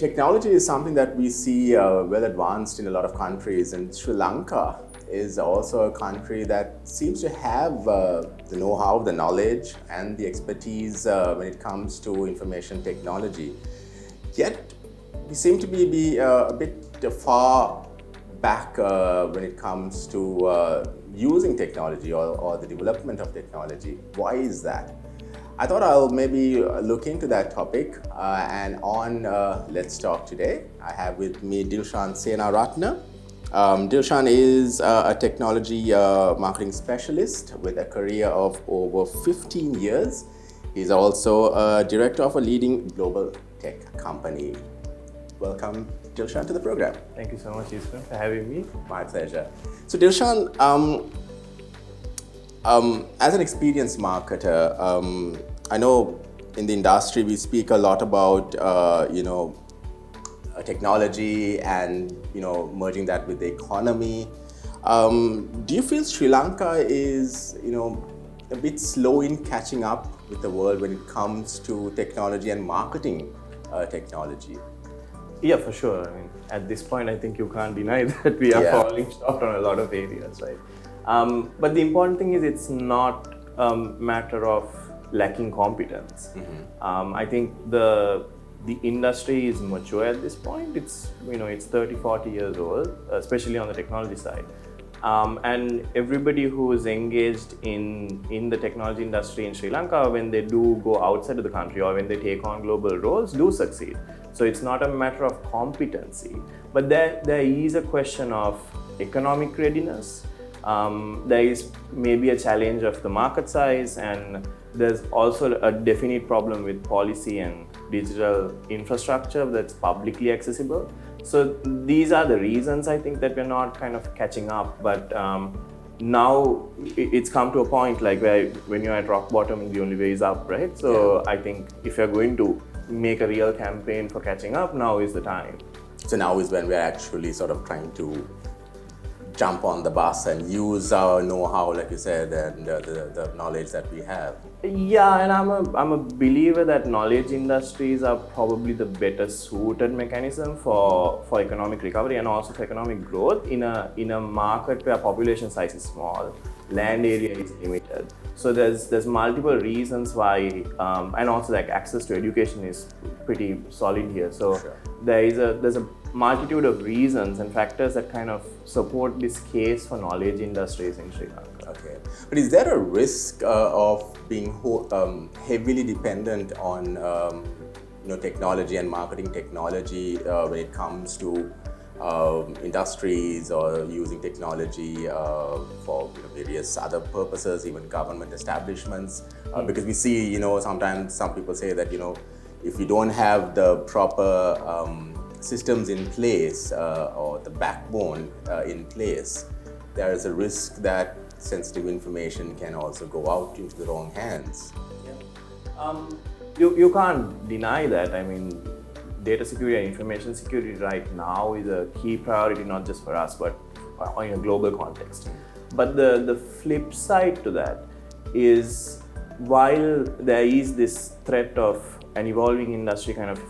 Technology is something that we see well advanced in a lot of countries, and Sri Lanka is also a country that seems to have the know-how, the knowledge, and the expertise when it comes to information technology. Yet, we seem to be a bit far back when it comes to using technology or the development of technology. Why is that? I thought I'll maybe look into that topic and on Let's Talk today, I have with me Dilshan Senaratne. Dilshan is a technology marketing specialist with a career of over 15 years. He's also a director of a leading global tech company. Welcome, Dilshan, to the program. Thank you so much, Yusuf, for having me. My pleasure. So, Dilshan, as an experienced marketer, I know in the industry we speak a lot about technology and merging that with the economy. Do you feel Sri Lanka is a bit slow in catching up with the world when it comes to technology and marketing technology? Yeah, for sure. I mean, at this point, I think you can't deny that we are falling short on a lot of areas, right? But the important thing is it's not a matter of lacking competence. Mm-hmm. I think the industry is mature at this point. It's 30, 40 years old, especially on the technology side. And everybody who is engaged in the technology industry in Sri Lanka, when they do go outside of the country or when they take on global roles, do succeed. So it's not a matter of competency, but there is a question of economic readiness. There is maybe a challenge of the market size, and there's also a definite problem with policy and digital infrastructure that's publicly accessible. So these are the reasons I think that we're not kind of catching up. But now it's come to a point like where when you're at rock bottom, the only way is up, right? So I think if you're going to make a real campaign for catching up, now is the time. So now is when we're actually sort of trying to jump on the bus and use our know-how, like you said, and the knowledge that we have. Yeah, and I'm a believer that knowledge industries are probably the better suited mechanism for economic recovery and also for economic growth in a market where population size is small, land area is limited. So there's multiple reasons why, and also like access to education is pretty solid here. So sure. There's a multitude of reasons and factors that kind of support this case for knowledge industries in Sri Lanka. Okay, but is there a risk of being heavily dependent on technology and marketing technology when it comes to industries or using technology for various other purposes, even government establishments? Because we see, sometimes some people say that if you don't have the proper systems in place or the backbone in place, there is a risk that sensitive information can also go out into the wrong hands. Yeah. You can't deny that. I mean, data security and information security right now is a key priority, not just for us, but in a global context. But the flip side to that is, while there is this threat of an evolving industry kind of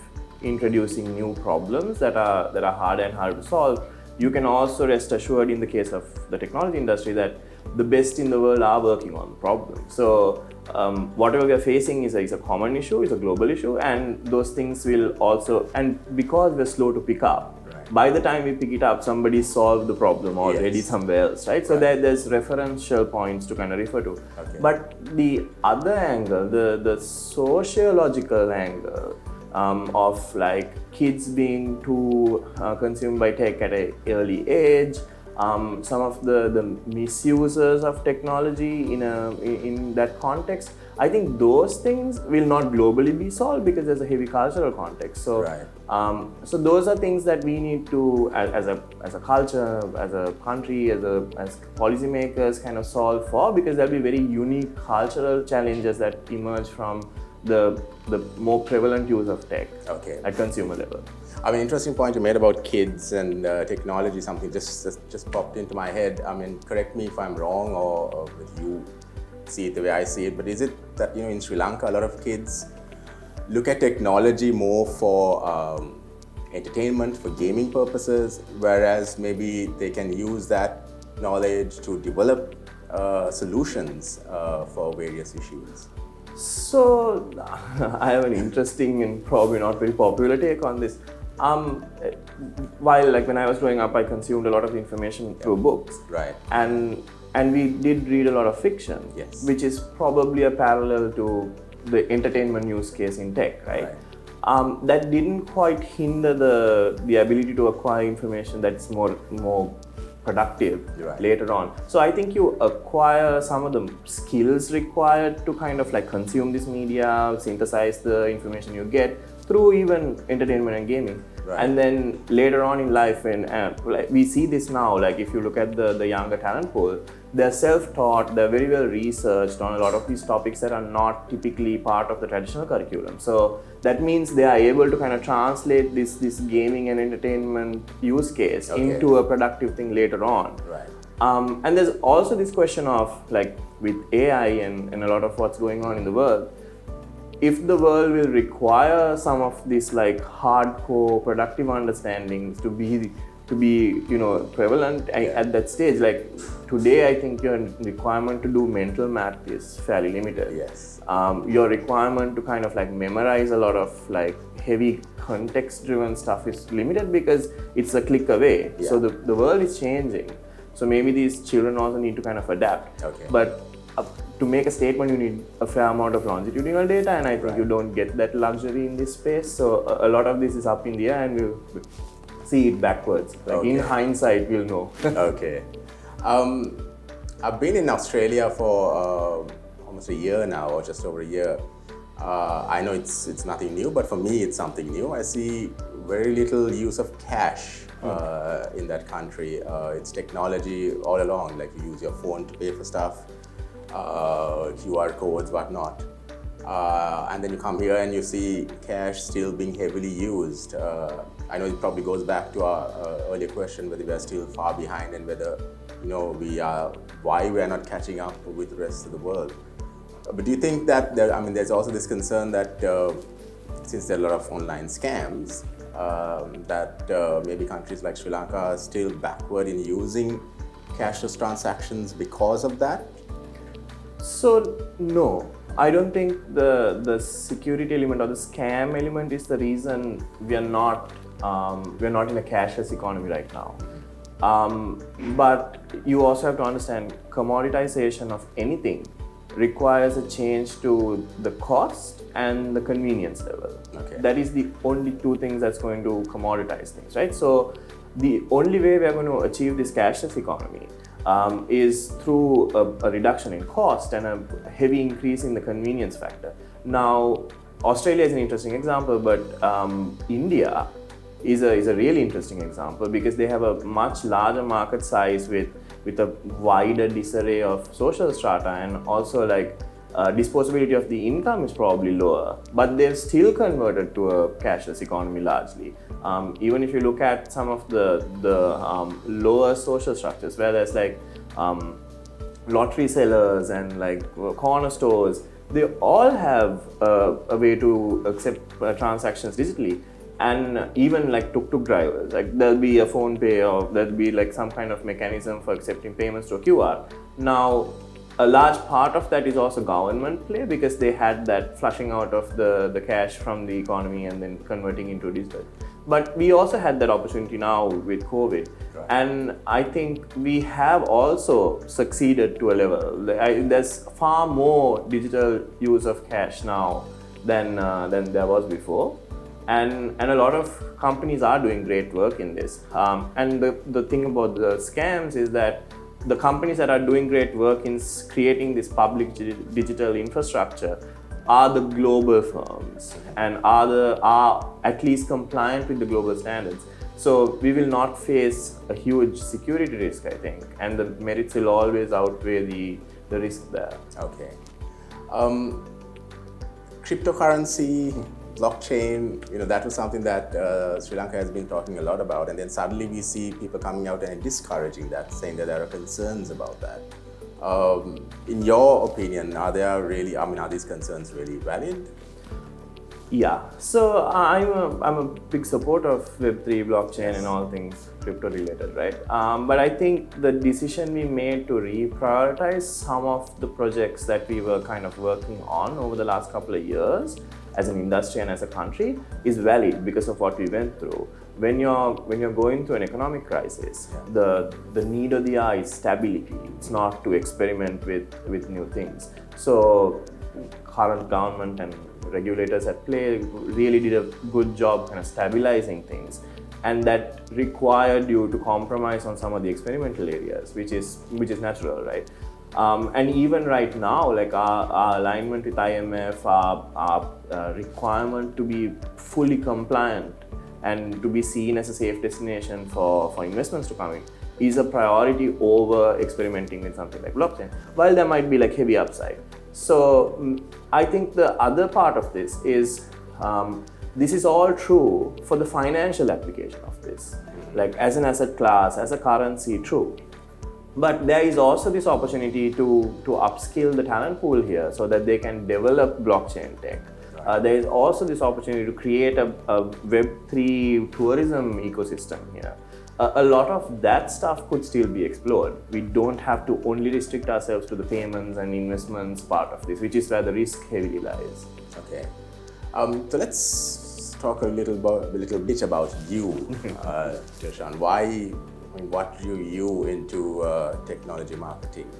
introducing new problems that are harder and harder to solve, you can also rest assured in the case of the technology industry that the best in the world are working on problems. So whatever we are facing is a common issue, is a global issue, and those things will also, and because we're slow to pick up, right, by the time we pick it up, somebody solved the problem already somewhere else, right? So there's referential points to kind of refer to. Okay. But the other angle, the sociological angle, of like kids being too consumed by tech at an early age, some of the misusers of technology in that context, I think those things will not globally be solved because there's a heavy cultural context. So, right. So those are things that we need to, as a culture, as a country, as policymakers, kind of solve for, because there'll be very unique cultural challenges that emerge from the more prevalent use of tech at consumer level. I mean, interesting point you made about kids and technology. Something just popped into my head. I mean, correct me if I'm wrong, or if you see it the way I see it. But is it that in Sri Lanka, a lot of kids look at technology more for entertainment, for gaming purposes, whereas maybe they can use that knowledge to develop solutions for various issues? So, I have an interesting and probably not very popular take on this. While like when I was growing up, I consumed a lot of information through books, Right. and we did read a lot of fiction, Yes. which is probably a parallel to the entertainment use case in tech, right? That didn't quite hinder the ability to acquire information that's more productive Right. later on. So I think you acquire some of the skills required to kind of like consume this media, synthesize the information you get through even entertainment and gaming. Right. And then later on in life, when like we see this now, like if you look at the younger talent pool, they're self-taught, they're very well researched on a lot of these topics that are not typically part of the traditional curriculum. So that means they are able to kind of translate this gaming and entertainment use case into a productive thing later on. Right. And there's also this question of like with AI and a lot of what's going on in the world, if the world will require some of these like hardcore productive understandings to be prevalent at that stage, like today I think your requirement to do mental math is fairly limited. Yes. Your requirement to kind of like memorize a lot of like heavy context driven stuff is limited because it's a click away. Yeah. So the world is changing, so maybe these children also need to kind of adapt. Okay. But to make a statement, you need a fair amount of longitudinal data, and I think you don't get that luxury in this space. So a lot of this is up in the air, and we'll see it backwards. Like in hindsight, we'll know. Okay. I've been in Australia for almost a year now, or just over a year. I know it's nothing new, but for me, it's something new. I see very little use of cash in that country. It's technology all along, like you use your phone to pay for stuff. QR codes, whatnot. And then you come here and you see cash still being heavily used. I know it probably goes back to our earlier question whether we are still far behind and whether why we are not catching up with the rest of the world. But do you think that there's also this concern that since there are a lot of online scams, that maybe countries like Sri Lanka are still backward in using cashless transactions because of that? So no, I don't think the security element or the scam element is the reason we are not in a cashless economy right now. But you also have to understand commoditization of anything requires a change to the cost and the convenience level. Okay. That is the only two things that's going to commoditize things, right? So the only way we are going to achieve this cashless economy is through a reduction in cost and a heavy increase in the convenience factor. Now, Australia is an interesting example, but India is a really interesting example because they have a much larger market size with a wider disarray of social strata, and also like disposability of the income is probably lower, but they've still converted to a cashless economy largely. Even if you look at some of the lower social structures where there's like lottery sellers and like corner stores, they all have a way to accept transactions digitally. And even like tuk-tuk drivers, like there'll be a phone pay or there'll be like some kind of mechanism for accepting payments to a QR. Now, a large part of that is also government play because they had that flushing out of the cash from the economy and then converting into digital. But we also had that opportunity now with COVID. Right. And I think we have also succeeded to a level. There's far more digital use of cash now than there was before. And a lot of companies are doing great work in this. And the thing about the scams is that the companies that are doing great work in creating this public digital infrastructure are the global firms and are at least compliant with the global standards. So we will not face a huge security risk, I think, and the merits will always outweigh the risk there. Okay. Cryptocurrency, blockchain, that was something that Sri Lanka has been talking a lot about, and then suddenly we see people coming out and discouraging that, saying that there are concerns about that. In your opinion, are these concerns really valid? Yeah, so I'm a big supporter of Web3, blockchain, and all things crypto related, right? But I think the decision we made to reprioritize some of the projects that we were kind of working on over the last couple of years as an industry and as a country is valid because of what we went through. When you're going through an economic crisis, the need of the hour is stability. It's not to experiment with new things. So current government and regulators at play really did a good job kind of stabilizing things, and that required you to compromise on some of the experimental areas, which is natural, right? And even right now, like our alignment with IMF, our requirement to be fully compliant and to be seen as a safe destination for investments to come in is a priority over experimenting with something like blockchain, while there might be like heavy upside. So I think the other part of this is this is all true for the financial application of this, like as an asset class, as a currency, true. But there is also this opportunity to upskill the talent pool here so that they can develop blockchain tech. There is also this opportunity to create a Web3 tourism ecosystem here. A lot of that stuff could still be explored. We don't have to only restrict ourselves to the payments and investments part of this, which is where the risk heavily lies. Okay. So let's talk a little bit about you, Dilshan. What drew you into technology marketing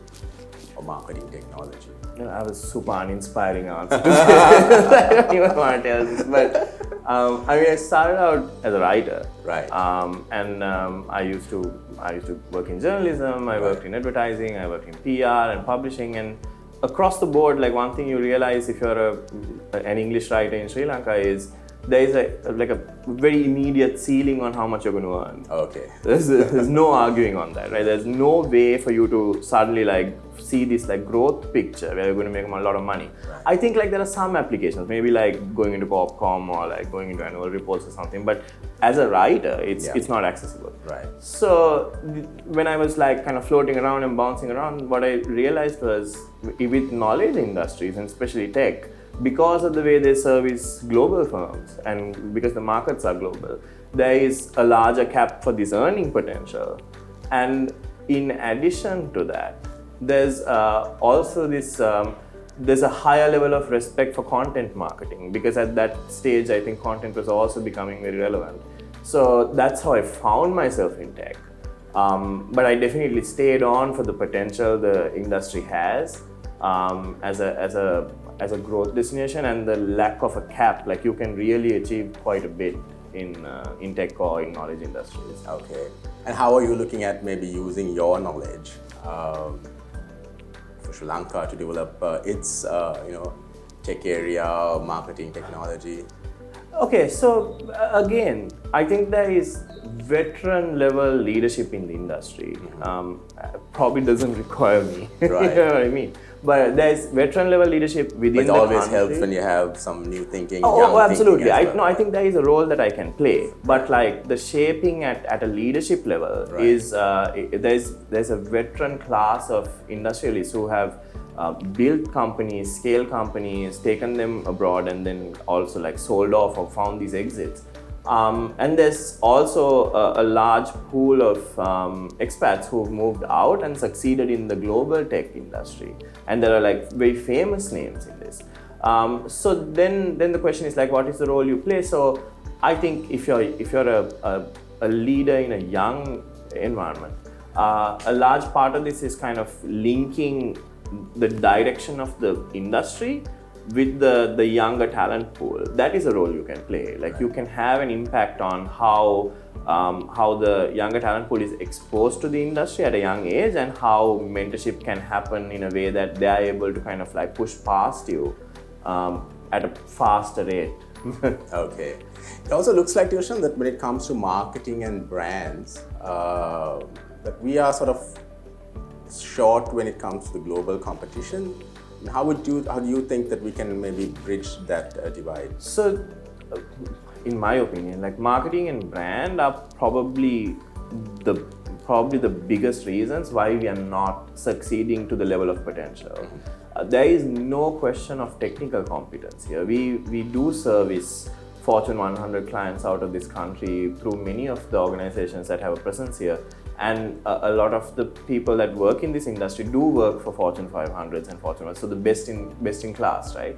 or marketing technology? I was super uninspiring answer to this. I don't even want to tell this, but I started out as a writer, right? I used to work in journalism. I worked in advertising. I worked in PR and publishing, and across the board, like one thing you realize if you're an English writer in Sri Lanka is there is a very immediate ceiling on how much you're going to earn. Okay. There's no arguing on that, right? There's no way for you to suddenly like see this like growth picture where you're going to make a lot of money. Right. I think like there are some applications, maybe like going into Corpcom or like going into annual reports or something, but as a writer, it's not accessible. Right. So when I was like kind of floating around and bouncing around, what I realized was with knowledge industries and especially tech, because of the way they service global firms and because the markets are global, there is a larger cap for this earning potential. And in addition to that, there's also this, there's a higher level of respect for content marketing, because at that stage, I think content was also becoming very relevant. So that's how I found myself in tech. But I definitely stayed on for the potential the industry has as a growth destination, and the lack of a cap, like you can really achieve quite a bit in tech or in knowledge industries. Okay. And how are you looking at maybe using your knowledge for Sri Lanka to develop its tech area, marketing technology? Okay, so again, I think there is veteran level leadership in the industry. Probably doesn't require me. Right. You know what I mean? But there's veteran level leadership within the country. It always helps when you have some new thinking. Oh, absolutely. I think there is a role that I can play. But like the shaping at a leadership level is there's a veteran class of industrialists who have built companies, scaled companies, taken them abroad, and then also like sold off or found these exits. And there's also a large pool of expats who've moved out and succeeded in the global tech industry. And there are like very famous names in this. So then the question is like, what is the role you play? So I think if you're a leader in a young environment, a large part of this is kind of linking the direction of the industry with the younger talent pool. That is a role you can play. Like you can have an impact on how the younger talent pool is exposed to the industry at a young age, and how mentorship can happen in a way that they are able to kind of like push past you at a faster rate. Okay. It also looks like, Dilshan, that when it comes to marketing and brands, that we are sort of short when it comes to the global competition. How do you think that we can maybe bridge that divide? So, in my opinion, like marketing and brand are probably the biggest reasons why we are not succeeding to the level of potential. there is no question of technical competence here. We do service Fortune 100 clients out of this country through many of the organizations that have a presence here. And a lot of the people that work in this industry do work for Fortune 500s and Fortune 100s, so the best in class, right?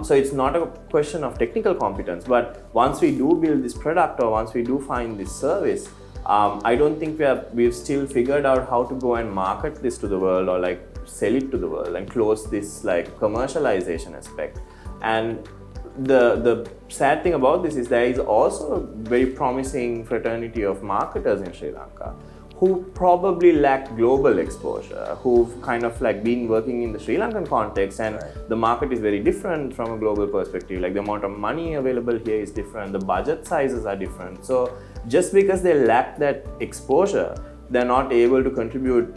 So it's not a question of technical competence, but once we do build this product or once we do find this service, I don't think we've still figured out how to go and market this to the world or like sell it to the world and close this like commercialization aspect. And the sad thing about this is there is also a very promising fraternity of marketers in Sri Lanka who probably lack global exposure, who've kind of like been working in the Sri Lankan context, and the market is very different from a global perspective. Like the amount of money available here is different, the budget sizes are different. So just because they lack that exposure, they're not able to contribute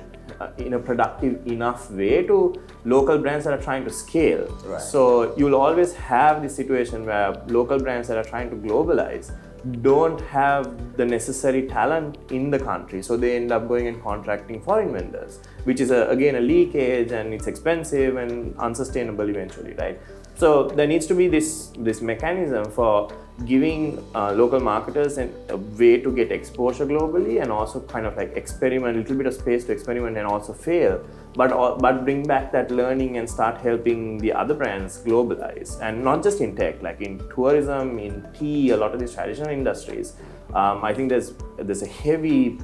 in a productive enough way to local brands that are trying to scale. Right. So you'll always have this situation where local brands that are trying to globalize don't have the necessary talent in the country, so they end up going and contracting foreign vendors, which is again a leakage, and it's expensive and unsustainable eventually, right? So there needs to be this mechanism for giving local marketers a way to get exposure globally and also kind of like experiment, a little bit of space to experiment and also fail, but bring back that learning and start helping the other brands globalize. And not just in tech, like in tourism, in tea, a lot of these traditional industries. I think there's a heavy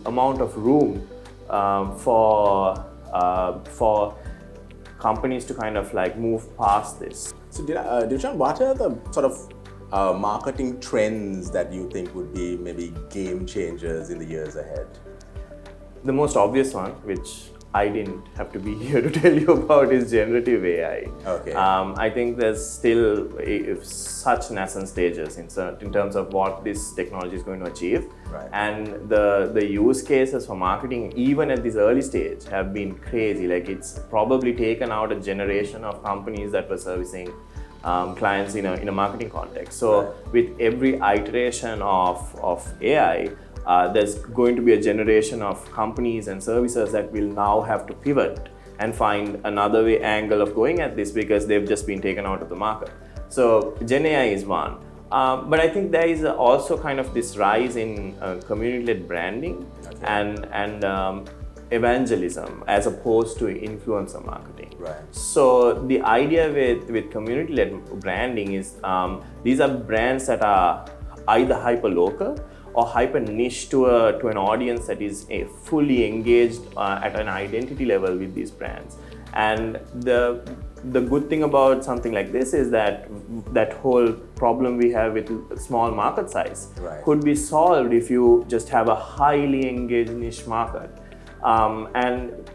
amount of room for companies to kind of like move past this. So Dilshan, what are the sort of marketing trends that you think would be maybe game changers in the years ahead? The most obvious one, which I didn't have to be here to tell you about, is generative AI. Okay. I think there's still such nascent stages in terms of what this technology is going to achieve. Right. And the use cases for marketing, even at this early stage, have been crazy. Like it's probably taken out a generation of companies that were servicing clients in a marketing context. So right. with every iteration of AI, there's going to be a generation of companies and services that will now have to pivot and find another angle of going at this because they've just been taken out of the market. So Gen AI is one. But I think there is also kind of this rise in community-led branding and evangelism as opposed to influencer marketing. Right. So the idea with community-led branding is these are brands that are either hyper-local or hyper niche to an audience that is fully engaged at an identity level with these brands. And the good thing about something like this is that whole problem we have with small market size right. could be solved if you just have a highly engaged niche market. And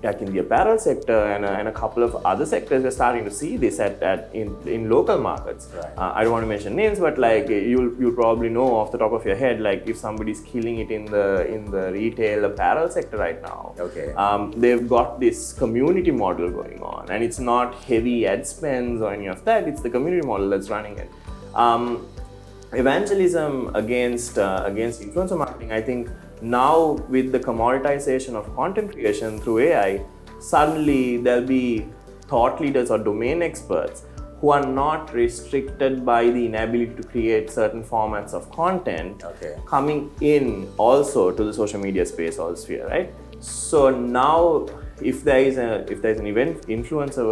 like in the apparel sector and a couple of other sectors, we're starting to see this in local markets. Right. I don't want to mention names, but like you'll probably know off the top of your head, like if somebody's killing it in the retail apparel sector right now. Okay. They've got this community model going on, and it's not heavy ad spends or any of that. It's the community model that's running it. Evangelism against influencer marketing, I think. Now, with the commoditization of content creation through AI, suddenly there'll be thought leaders or domain experts who are not restricted by the inability to create certain formats of content coming in also to the social media space or sphere, right? So now, if there's an event influencer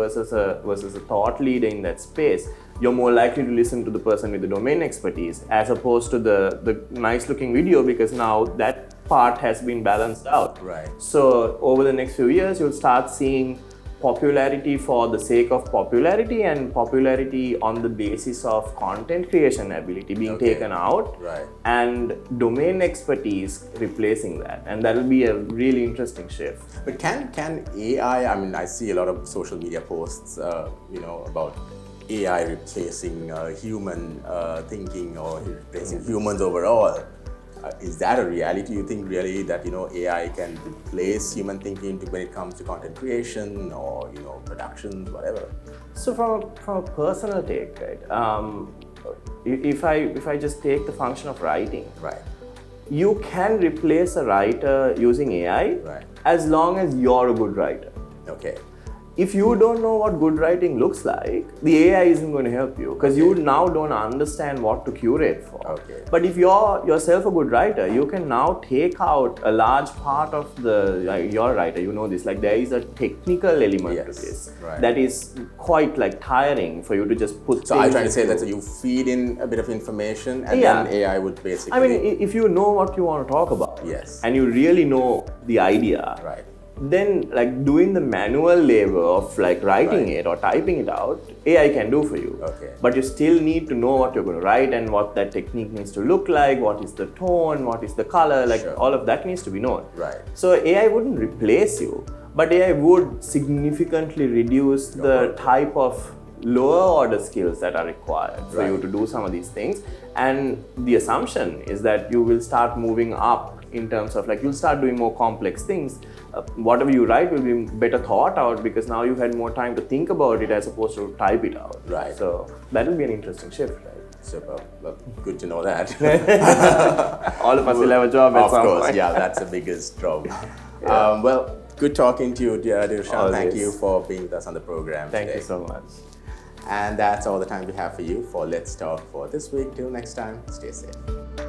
versus a thought leader in that space, you're more likely to listen to the person with the domain expertise as opposed to the nice looking video, because now that part has been balanced out. Right. So over the next few years, you'll start seeing popularity for the sake of popularity and popularity on the basis of content creation ability being taken out, right. and domain expertise replacing that, and that will be a really interesting shift. But can AI, I mean, I see a lot of social media posts, about AI replacing human thinking or replacing humans overall. Is that a reality? You think really that AI can replace human thinking when it comes to content creation or productions, whatever? So from a personal take, right? If I just take the function of writing, right, you can replace a writer using AI, right, as long as you're a good writer. Okay. if you don't know what good writing looks like, the AI isn't going to help you because you now don't understand what to curate for. Okay. But if you're yourself a good writer, you can now take out a large part of your writer. You know this, like there is a technical element to this that is quite like tiring for you to just put. So I'm trying to say that you feed in a bit of information and then AI would basically. I mean, if you know what you want to talk about, and you really know the idea, then like doing the manual labor of like writing it or typing it out, AI can do for you. But you still need to know what you're going to write and what that technique needs to look like, what is the tone, what is the color, like all of that needs to be known. So AI wouldn't replace you, but AI would significantly reduce the type of lower order skills that are required for you to do some of these things. And the assumption is that you will start moving up in terms of like you'll start doing more complex things. Whatever you write will be better thought out because now you've had more time to think about it as opposed to type it out. So that will be an interesting shift, Super. Well, good to know that. All of us will have a job at some point. Of course, that's the biggest job. Well, good talking to you, dear Dilshan. Thank you for being with us on the program today. Thank you so much. And that's all the time we have for you for Let's Talk for this week. Till next time, stay safe.